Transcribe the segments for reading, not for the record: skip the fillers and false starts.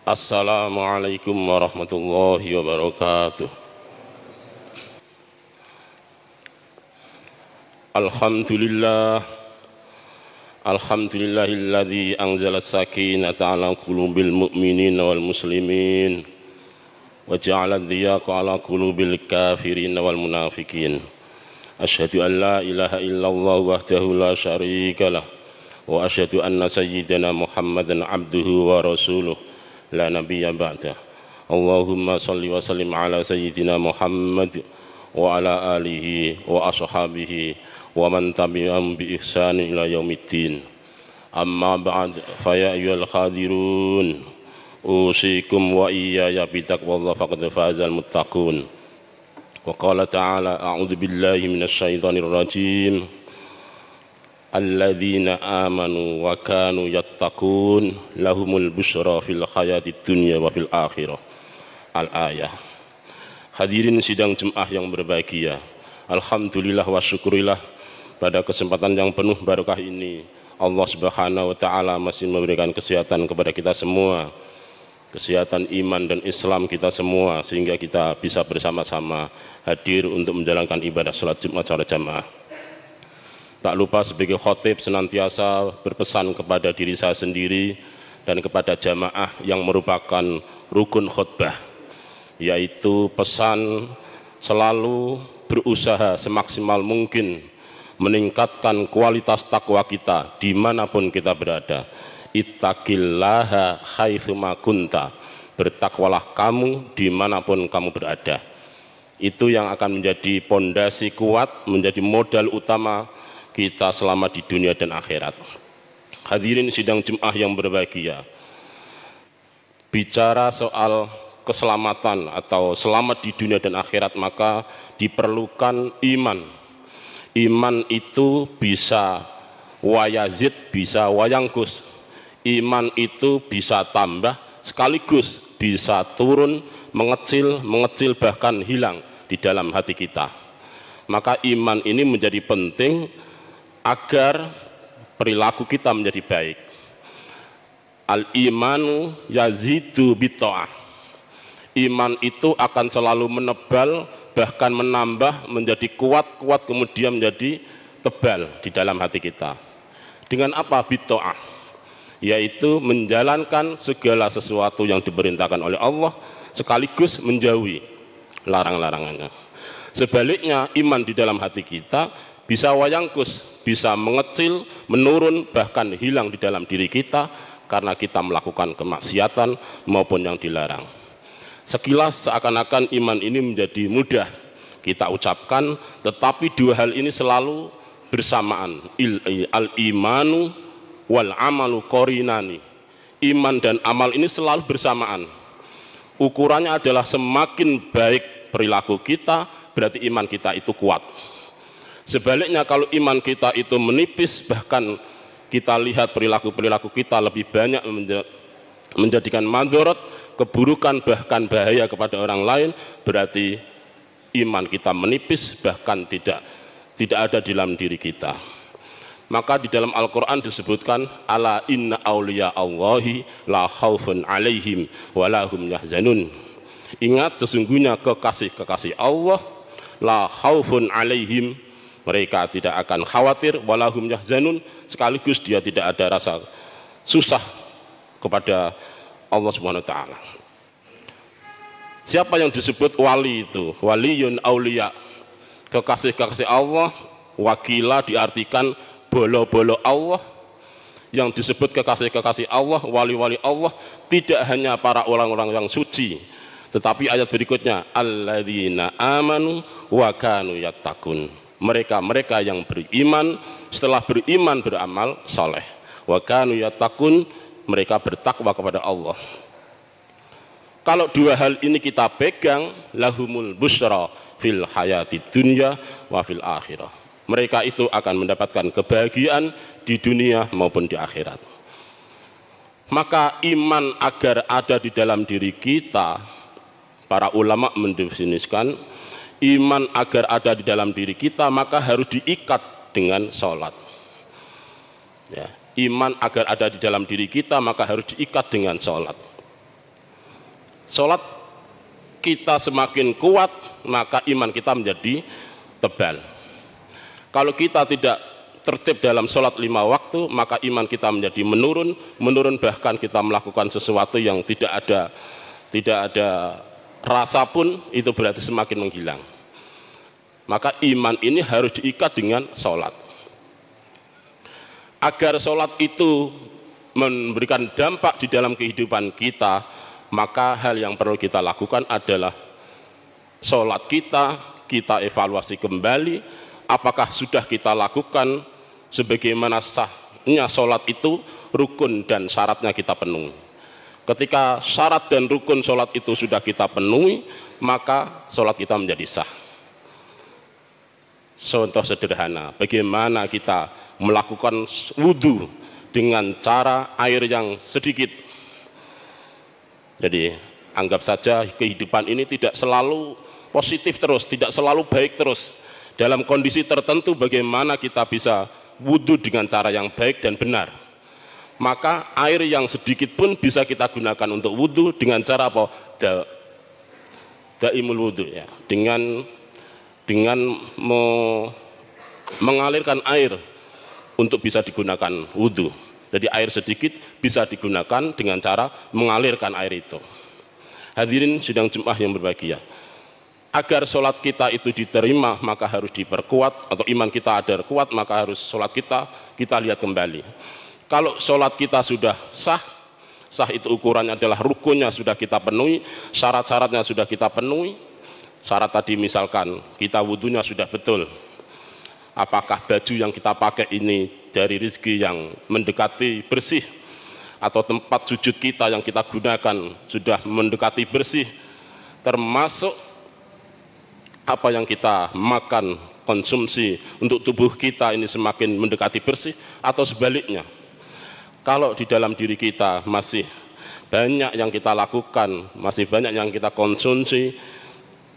Assalamualaikum warahmatullahi wabarakatuh. Alhamdulillahilladzi anzala sakinata ala qulubil mu'minina wal muslimin wa ja'ala dhiyaqa ala qulubil kafirin wal munafikin. Asyhadu an la ilaha illallah wahdahu la syarika lah wa asyhadu anna sayyidana Muhammadan abduhu wa rasuluh la nabiyya ba'dah. Allahumma salli wa sallim ala sayyidina Muhammad wa ala alihi wa ashabihi wa man tabi'ahum bi ihsan ila yaumiddin. Amma ba'd, fa ya ayyuhal hadirun usikum wa iyaya bi taqwallahi faqad fazal muttaqun. Wa qala ta'ala a'udzu billahi minasy syaithanir rajim. Alladzina amanu wa kanu yattaqun lahumul busyra fil hayatid dunya wa fil akhirah. Al-ayah. Hadirin sidang Jumat yang berbahagia, alhamdulillah wa syukurillah, pada kesempatan yang penuh barokah ini Allah Subhanahu wa taala masih memberikan kesehatan kepada kita semua, kesehatan iman dan Islam kita semua, sehingga kita bisa bersama-sama hadir untuk menjalankan ibadah salat Jumat secara jamaah. Tak lupa sebagai khotib senantiasa berpesan kepada diri saya sendiri dan kepada jamaah yang merupakan rukun khutbah, yaitu pesan selalu berusaha semaksimal mungkin meningkatkan kualitas takwa kita dimanapun kita berada. Ittaqillaha haitsuma kunta, bertakwalah kamu dimanapun kamu berada. Itu yang akan menjadi pondasi kuat, menjadi modal utama kita selama di dunia dan akhirat. Hadirin sidang Jumat yang berbahagia, bicara soal keselamatan atau selamat di dunia dan akhirat, maka diperlukan iman. Iman itu bisa wayazid, bisa wayangkus. Iman itu bisa tambah sekaligus bisa turun, mengecil bahkan hilang di dalam hati kita. Maka iman ini menjadi penting agar perilaku kita menjadi baik. Al-imanu yazidu bitta'ah. Iman itu akan selalu menebal, bahkan menambah, menjadi kuat kemudian menjadi tebal di dalam hati kita. Dengan apa bitta'ah? Yaitu menjalankan segala sesuatu yang diperintahkan oleh Allah sekaligus menjauhi larang-larangannya. Sebaliknya, iman di dalam hati kita bisa wayangkus, bisa mengecil, menurun, bahkan hilang di dalam diri kita karena kita melakukan kemaksiatan maupun yang dilarang. Sekilas seakan-akan iman ini menjadi mudah kita ucapkan, tetapi dua hal ini selalu bersamaan. Al-imanu wal amalu qarinani. Iman dan amal ini selalu bersamaan. Ukurannya adalah semakin baik perilaku kita, berarti iman kita itu kuat. Sebaliknya, kalau iman kita itu menipis, bahkan kita lihat perilaku kita lebih banyak menjadikan mandorot, keburukan, bahkan bahaya kepada orang lain, berarti iman kita menipis, bahkan tidak ada di dalam diri kita. Maka di dalam Al-Quran disebutkan, ala inna awliya Allahi la khawfun alaihim walahum yahzanun. Ingat, sesungguhnya kekasih Allah la khawfun alaihim, mereka tidak akan khawatir, walahum yahzanun, sekaligus dia tidak ada rasa susah kepada Allah Subhanahu wa taala. Siapa yang disebut wali itu? Waliyun auliya, kekasih Allah. Wakila diartikan bolo-bolo Allah. Yang disebut kekasih Allah, wali-wali Allah, tidak hanya para orang-orang yang suci, tetapi ayat berikutnya, alladzina amanu wa kanu yattaqun, mereka yang beriman, setelah beriman beramal soleh. Wa kanu yattaqun, mereka bertakwa kepada Allah. Kalau dua hal ini kita pegang, lahumul busyra fil hayati dunya wa fil akhirah. Mereka itu akan mendapatkan kebahagiaan di dunia maupun di akhirat. Maka iman agar ada di dalam diri kita, para ulama mendefinisikan iman agar ada di dalam diri kita, maka harus diikat dengan sholat. Ya, iman agar ada di dalam diri kita, maka harus diikat dengan sholat. Sholat kita semakin kuat, maka iman kita menjadi tebal. Kalau kita tidak tertib dalam sholat 5 waktu, maka iman kita menjadi menurun, bahkan kita melakukan sesuatu yang tidak ada rasa pun, itu berarti semakin menghilang. Maka iman ini harus diikat dengan sholat. Agar sholat itu memberikan dampak di dalam kehidupan kita, maka hal yang perlu kita lakukan adalah sholat kita evaluasi kembali, apakah sudah kita lakukan sebagaimana sahnya sholat itu, rukun dan syaratnya kita penuhi. Ketika syarat dan rukun sholat itu sudah kita penuhi, maka sholat kita menjadi sah. Contoh sederhana, bagaimana kita melakukan wudhu dengan cara air yang sedikit. Jadi anggap saja kehidupan ini tidak selalu positif terus, tidak selalu baik terus. Dalam kondisi tertentu bagaimana kita bisa wudhu dengan cara yang baik dan benar. Maka air yang sedikit pun bisa kita gunakan untuk wudhu dengan cara apa? Daimul wudhu ya, dengan mengalirkan air untuk bisa digunakan wudhu. Jadi air sedikit bisa digunakan dengan cara mengalirkan air itu. Hadirin sidang Jumat yang berbahagia, agar sholat kita itu diterima maka harus diperkuat, atau iman kita agar kuat maka harus sholat kita lihat kembali. Kalau sholat kita sudah sah itu ukurannya adalah rukunnya sudah kita penuhi, syarat-syaratnya sudah kita penuhi. Syarat tadi misalkan kita wudhunya sudah betul, apakah baju yang kita pakai ini dari rezeki yang mendekati bersih, atau tempat sujud kita yang kita gunakan sudah mendekati bersih, termasuk apa yang kita makan, konsumsi untuk tubuh kita ini semakin mendekati bersih, atau sebaliknya. Kalau di dalam diri kita masih banyak yang kita lakukan, masih banyak yang kita konsumsi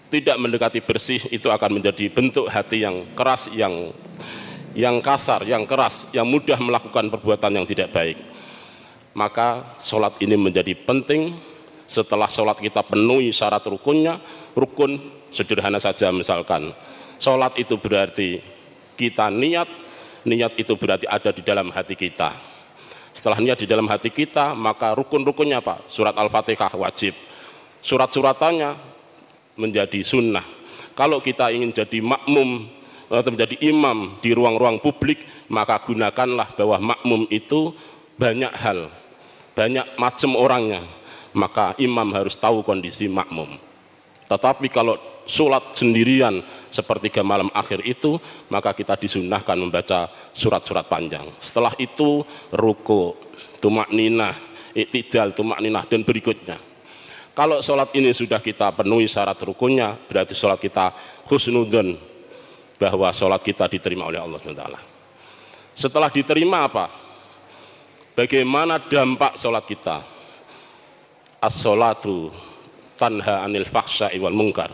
tidak mendekati bersih, itu akan menjadi bentuk hati yang keras, yang kasar, yang keras, yang mudah melakukan perbuatan yang tidak baik. Maka sholat ini menjadi penting. Setelah sholat kita penuhi syarat rukunnya, rukun sederhana saja misalkan, sholat itu berarti kita niat itu berarti ada di dalam hati kita. Setelah niat di dalam hati kita, maka rukun-rukunnya Pak, surat Al-Fatihah wajib, surat-suratannya menjadi sunnah. Kalau kita ingin jadi makmum atau menjadi imam di ruang-ruang publik, maka gunakanlah bahwa makmum itu banyak hal, banyak macam orangnya, maka imam harus tahu kondisi makmum. Tetapi kalau sholat sendirian sepertiga malam akhir itu, maka kita disunnahkan membaca surat-surat panjang. Setelah itu ruku, tumakninah, iktidal, tumakninah, dan berikutnya. Kalau sholat ini sudah kita penuhi syarat rukunnya, berarti sholat kita husnudzon, bahwa sholat kita diterima oleh Allah SWT. Setelah diterima apa? Bagaimana dampak sholat kita? As-sholatu tanha anil fakhsya'i wal munkar.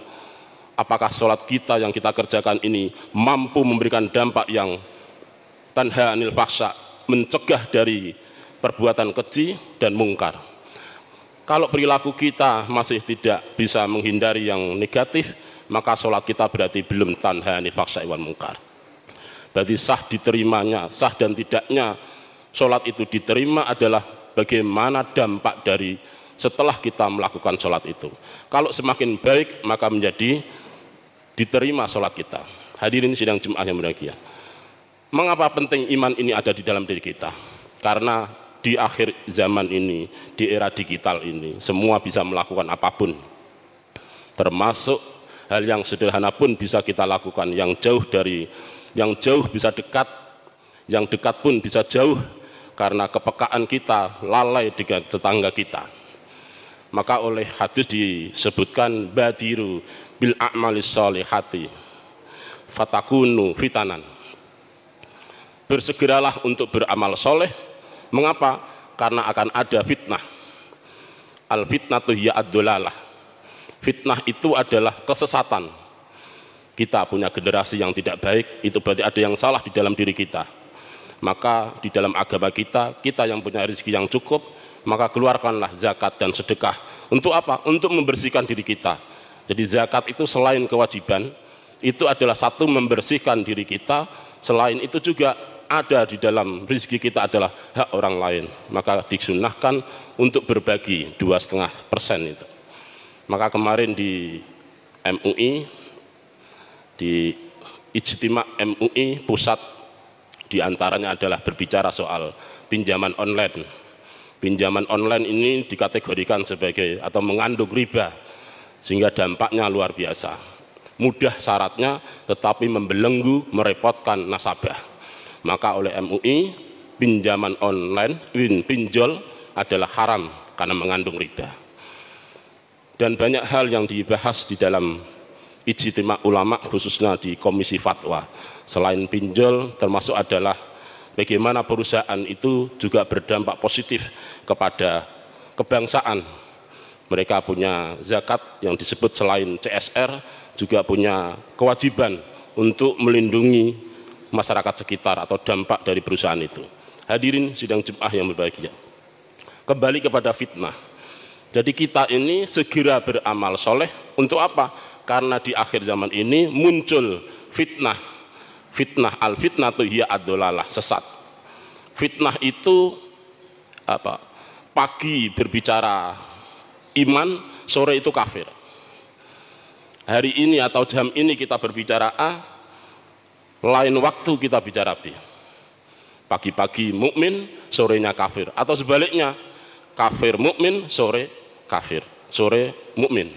Apakah sholat kita yang kita kerjakan ini mampu memberikan dampak yang tanha anil fakhsya', mencegah dari perbuatan keji dan mungkar? Kalau perilaku kita masih tidak bisa menghindari yang negatif, maka sholat kita berarti belum tanha anil fakhsya'i wal munkar. Berarti sah diterimanya, sah dan tidaknya sholat itu diterima adalah bagaimana dampak dari setelah kita melakukan sholat itu. Kalau semakin baik, maka menjadi diterima sholat kita. Hadirin sidang Jumat yang berbahagia, mengapa penting iman ini ada di dalam diri kita? Karena di akhir zaman ini, di era digital ini, semua bisa melakukan apapun, termasuk hal yang sederhana pun bisa kita lakukan. Yang jauh bisa dekat, yang dekat pun bisa jauh, karena kepekaan kita lalai dengan tetangga kita. Maka oleh hadis disebutkan badiru bil a'malis sholihati fatakunu fitanan. Bersegeralah untuk beramal soleh. Mengapa? Karena akan ada fitnah. Al fitnatu hiya ad-dolalah. Fitnah itu adalah kesesatan. Kita punya generasi yang tidak baik, itu berarti ada yang salah di dalam diri kita. Maka di dalam agama kita yang punya rezeki yang cukup, maka keluarkanlah zakat dan sedekah. Untuk apa? Untuk membersihkan diri kita. Jadi zakat itu selain kewajiban, itu adalah satu membersihkan diri kita, selain itu juga ada di dalam rezeki kita adalah hak orang lain. Maka disunahkan untuk berbagi 2,5% itu. Maka kemarin di MUI, di Ijtima MUI pusat, diantaranya adalah berbicara soal pinjaman online. Pinjaman online ini dikategorikan sebagai atau mengandung riba, sehingga dampaknya luar biasa. Mudah syaratnya tetapi membelenggu, merepotkan nasabah. Maka oleh MUI, pinjaman online, pinjol adalah haram karena mengandung riba. Dan banyak hal yang dibahas di dalam Ijtima ulama khususnya di Komisi Fatwa. Selain pinjol termasuk adalah bagaimana perusahaan itu juga berdampak positif kepada kebangsaan. Mereka punya zakat yang disebut selain CSR, juga punya kewajiban untuk melindungi masyarakat sekitar atau dampak dari perusahaan itu. Hadirin sidang Jumat yang berbahagia. Kembali kepada fitnah. Jadi kita ini segera beramal soleh untuk apa? Karena di akhir zaman ini muncul fitnah. Fitnah al-fitnatu hiya ad-dolalah, sesat. Fitnah itu apa? Pagi berbicara iman, sore itu kafir. Hari ini atau jam ini kita berbicara A, lain waktu kita bicara B. Pagi-pagi mukmin, sorenya kafir, atau sebaliknya, kafir mukmin, sore kafir, sore mukmin.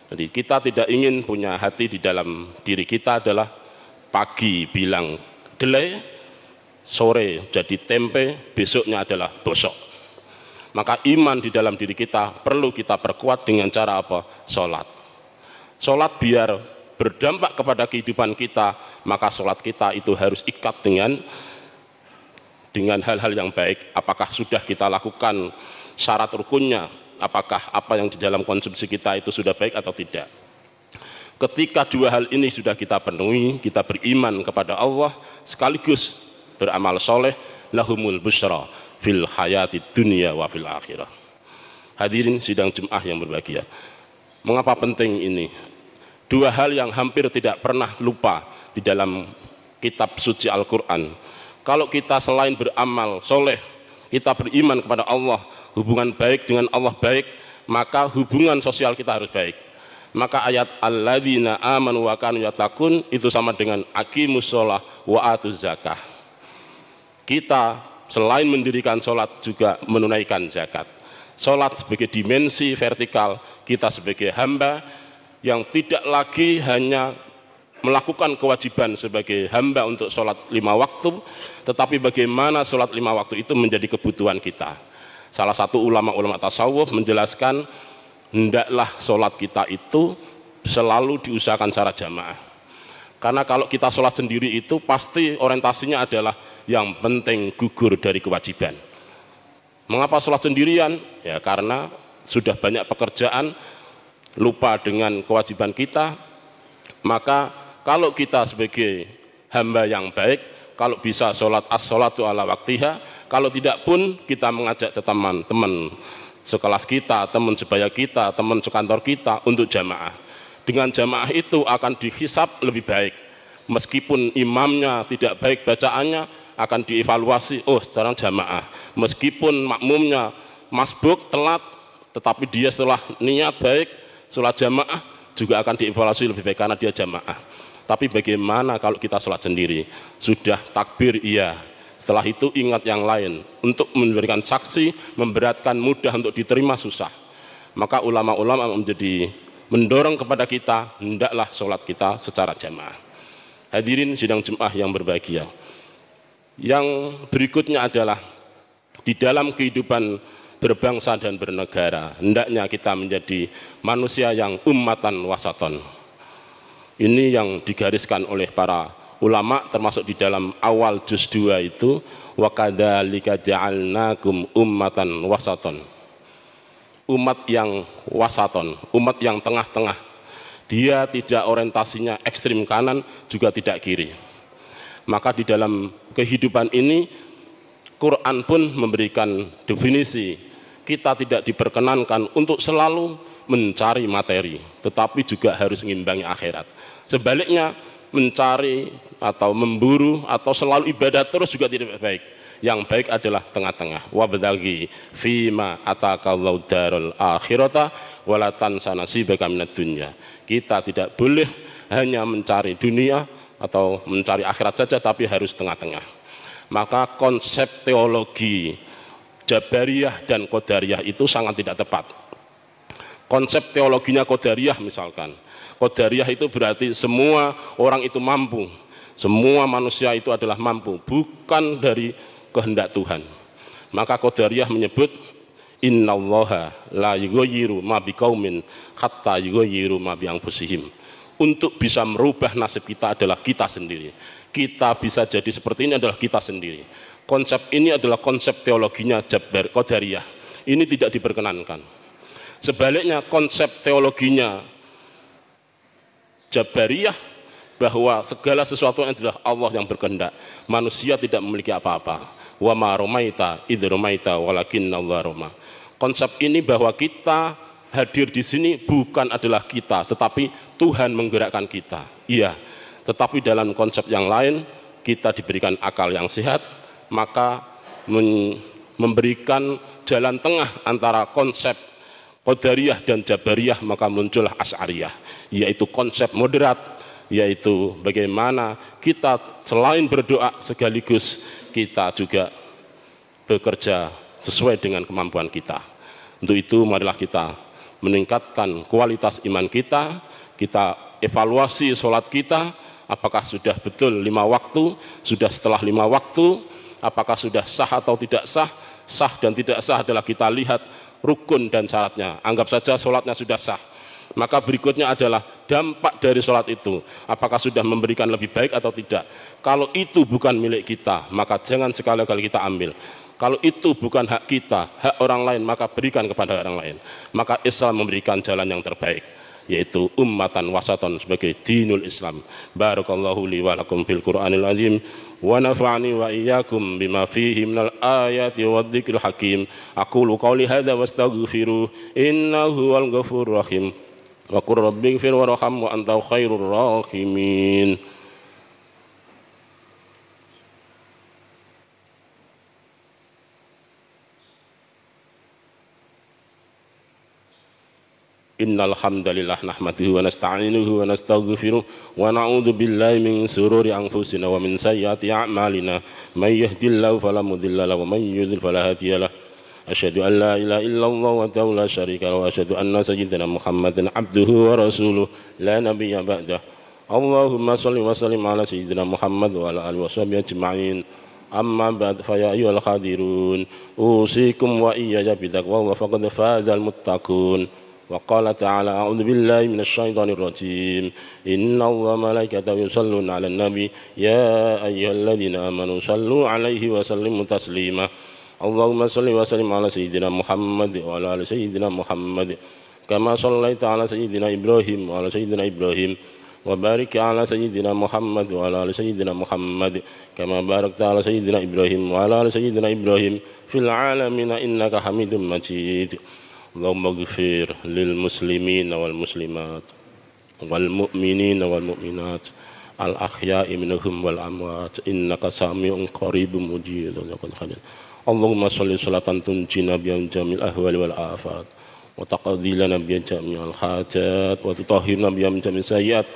Jadi kita tidak ingin punya hati di dalam diri kita adalah pagi bilang delay, sore jadi tempe, besoknya adalah bosok. Maka iman di dalam diri kita perlu kita perkuat dengan cara apa? Sholat. Sholat biar berdampak kepada kehidupan kita, maka sholat kita itu harus ikat dengan hal-hal yang baik. Apakah sudah kita lakukan syarat rukunnya? Apakah apa yang di dalam konsumsi kita itu sudah baik atau tidak? Ketika dua hal ini sudah kita penuhi, kita beriman kepada Allah sekaligus beramal soleh, lahumul busra fil hayati dunia wa fil akhirah. Hadirin sidang Jumat yang berbahagia. Mengapa penting ini? Dua hal yang hampir tidak pernah lupa di dalam kitab suci Al-Quran. Kalau kita selain beramal soleh, kita beriman kepada Allah, hubungan baik dengan Allah baik, maka hubungan sosial kita harus baik. Maka ayat alladzina amanu wa kanu yattaqun itu sama dengan aqimus shalah wa atuz zakah. Kita selain mendirikan sholat juga menunaikan zakat. Sholat sebagai dimensi vertikal, kita sebagai hamba yang tidak lagi hanya melakukan kewajiban sebagai hamba untuk sholat 5 waktu, tetapi bagaimana sholat 5 waktu itu menjadi kebutuhan kita. Salah satu ulama-ulama tasawuf menjelaskan hendaklah sholat kita itu selalu diusahakan secara jamaah. Karena kalau kita sholat sendiri itu pasti orientasinya adalah yang penting gugur dari kewajiban. Mengapa sholat sendirian? Ya karena sudah banyak pekerjaan, lupa dengan kewajiban kita. Maka kalau kita sebagai hamba yang baik, kalau bisa sholat as-sholatu ala waktiha, kalau tidak pun kita mengajak teman-teman sekelas kita, teman sebaya kita, teman sekantor kita untuk jamaah. Dengan jamaah itu akan dihisab lebih baik. Meskipun imamnya tidak baik bacaannya, akan dievaluasi, oh sekarang jamaah. Meskipun makmumnya masbuk, telat, tetapi dia setelah niat baik, sholat jamaah juga akan dievaluasi lebih baik karena dia jamaah. Tapi bagaimana kalau kita sholat sendiri? Sudah takbir iya, setelah itu ingat yang lain. Untuk memberikan saksi, memberatkan, mudah untuk diterima, susah. Maka ulama-ulama mendorong kepada kita, hendaklah sholat kita secara jamaah. Hadirin sidang Jumat yang berbahagia. Yang berikutnya adalah di dalam kehidupan berbangsa dan bernegara, hendaknya kita menjadi manusia yang ummatan wasaton. Ini yang digariskan oleh para ulama termasuk di dalam awal juz 2 itu, wa kadzalika ja'alnakum ummatan wasaton. Umat yang wasaton, umat yang tengah-tengah. Dia tidak orientasinya ekstrim kanan juga tidak kiri. Maka di dalam kehidupan ini Quran pun memberikan definisi, kita tidak diperkenankan untuk selalu mencari materi, tetapi juga harus mengimbangi akhirat. Sebaliknya mencari atau memburu atau selalu ibadah terus juga tidak baik. Yang baik adalah tengah-tengah. Wabtaghi fima atakallahu darul akhirata wala tansa nasibaka minad dunya. Kita tidak boleh hanya mencari dunia atau mencari akhirat saja, tapi harus tengah-tengah. Maka konsep teologi Jabariyah dan Qadariyah itu sangat tidak tepat. Konsep teologinya Qadariyah misalkan, Qadariyah itu berarti semua orang itu mampu, semua manusia itu adalah mampu, bukan dari kehendak Tuhan. Maka Qadariyah menyebut innallaha la yughayyiru ma biqaumin hatta yughayyiru ma bi anfusihim. Untuk bisa merubah nasib kita adalah kita sendiri. Kita bisa jadi seperti ini adalah kita sendiri. Konsep ini adalah konsep teologinya Qadariyah. Ini tidak diperkenankan. Sebaliknya konsep teologinya Jabariyah bahwa segala sesuatu adalah Allah yang berkehendak. Manusia tidak memiliki apa-apa. Wa ma ramaita idz ramaita walakinnallaha rama. Konsep ini bahwa kita hadir di sini bukan adalah kita, tetapi Tuhan menggerakkan kita. Iya, tetapi dalam konsep yang lain kita diberikan akal yang sehat, maka memberikan jalan tengah antara konsep Qadariyah dan Jabariyah, maka muncullah Asy'ariyah, yaitu konsep moderat, yaitu bagaimana kita selain berdoa sekaligus kita juga bekerja sesuai dengan kemampuan kita. Untuk itu marilah kita meningkatkan kualitas iman kita, kita evaluasi sholat kita, apakah sudah betul 5 waktu, sudah setelah 5 waktu, apakah sudah sah atau tidak sah. Sah dan tidak sah adalah kita lihat rukun dan syaratnya. Anggap saja sholatnya sudah sah, maka berikutnya adalah dampak dari sholat itu, apakah sudah memberikan lebih baik atau tidak. Kalau itu bukan milik kita, maka jangan sekali-kali kita ambil. Kalau itu bukan hak kita, hak orang lain, maka berikan kepada orang lain. Maka Islam memberikan jalan yang terbaik, yaitu ummatan wasatan sebagai dinul Islam. Barakallahu li wa lakum fil Qur'anil azim wa nafa'ani wa iyyakum bima fihi minal ayati wadh-dhikril hakim. Aqulu qawli hadza wastaghfiru innahu huwal ghafurur rahim. Wa qur rabbighfir warham wa anta khairur rahimin. Innal hamdalillah nahmaduhu wa nasta'inuhu wa nastaghfiruh wa na'udzu billahi min shururi anfusina wa min sayyiati a'malina may yahdihillahu fala mudilla lahu wa may yudlil fala hadiya lahu. Asyhadu an la ilaha illallah wa la syarika lahu wa asyhadu anna sayyidina Muhammadan abduhu wa rasuluh la nabiyya ba'dah. Allahumma shalli wa sallim ala sayyidina Muhammad wa ala alihi washabihi ajma'in. Amma ba'd fa ya ayyuhal hadirun usikum wa iyaya bitaqwa wa faqad fazal muttaqun. وقال تعالى أعوذ بالله من الشيطان الرجيم إن الله وملائكته يصلون على النبي يا أيها الذين آمنوا صلوا عليه وسلموا تسليما اللهم صل وسلم على سيدنا محمد وعلى آل سيدنا محمد كما صليت على سيدنا إبراهيم وعلى سيدنا إبراهيم وبارك على سيدنا محمد وعلى آل سيدنا محمد كما باركت على سيدنا إبراهيم وعلى آل سيدنا إبراهيم في العالمين إنك حميد مجيد اللهم اغفر للمسلمين والمسلمات والمؤمنين والمؤمنات الأحياء منهم والأموات إنك سميع قريب مجيب. اللهم صل صلاة تنجينا بها من جميع الأهوال والآفات وتقضي لنا بها جميع الحاجات وتطهرنا بها من جميع السيئات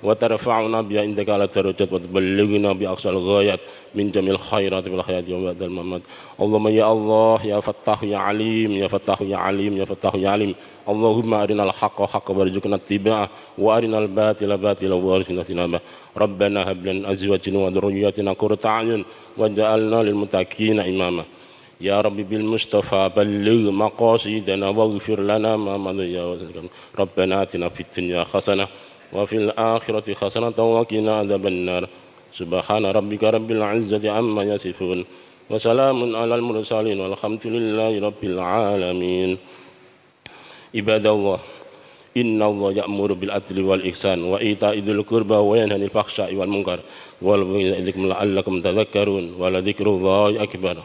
وترفعنا بها عندك على الدرجات وتبلغنا بأقصى الغايات من جميع الخيرات في الحياة وبعد الممات. اللهم يا الله يا فتاح يا عليم يا فتاح يا عليم يا فتاح يا عليم. اللهم أرنا الحق حقا وارزقنا اتباعه وأرنا الباطل باطلا وارزقنا اجتنابه. ربنا هب لنا أزواجنا وذرياتنا قرة أعين واجعلنا للمتقين إماما. يا رب بالمصطفى بلغ مقاصدنا واغفر لنا ما مضى. ربنا آتنا في الدنيا حسنة وفي الآخرة حسنة وقنا عذاب النار. سبحان ربك رب العزة عما يصفون وسلام على المرسلين والحمد لله رب العالمين. عباد الله Innallaha ya'muru bil adli wal ihsan wa ita'i dzil qurba wa yanha 'anil fahsya'i wal munkar wal baghi ya'idukum la'allakum tadhakkarun wa la dzikrullahi akbar.